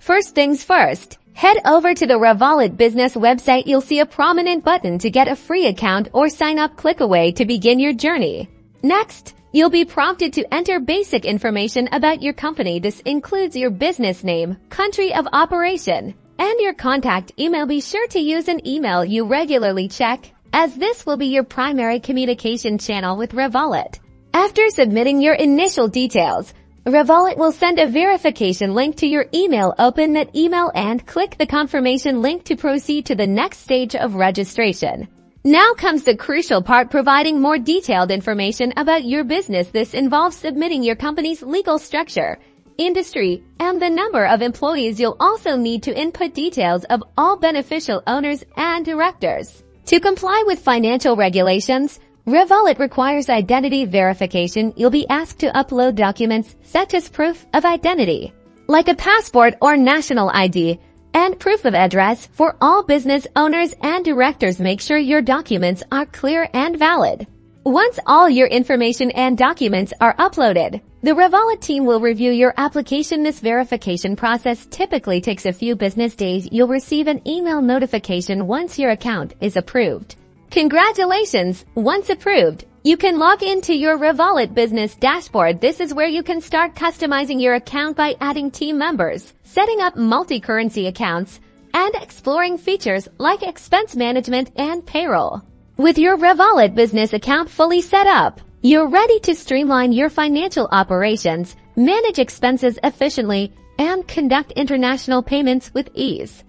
First things first, head over to the Revolut Business website. You'll see a prominent button to get a free account or sign up. Click away to begin your journey. Next, you'll be prompted to enter basic information about your company. This includes your business name, country of operation, and your contact email. Be sure to use an email you regularly check, as this will be your primary communication channel with Revolut. After submitting your initial details, Revolut will send a verification link to your email. Open that email and click the confirmation link to proceed to the next stage of registration. Now comes the crucial part, providing more detailed information about your business. This involves submitting your company's legal structure, industry, and the number of employees. You'll also need to input details of all beneficial owners and directors. To comply with financial regulations, Revolut requires identity verification. You'll be asked to upload documents such as proof of identity, like a passport or national ID, and proof of address. For all business owners and directors, make sure your documents are clear and valid. Once all your information and documents are uploaded, the Revolut team will review your application. This verification process typically takes a few business days. You'll receive an email notification once your account is approved. Congratulations! Once approved, you can log into your Revolut Business dashboard. This is where you can start customizing your account by adding team members, setting up multi-currency accounts, and exploring features like expense management and payroll. With your Revolut Business account fully set up, you're ready to streamline your financial operations, manage expenses efficiently, and conduct international payments with ease.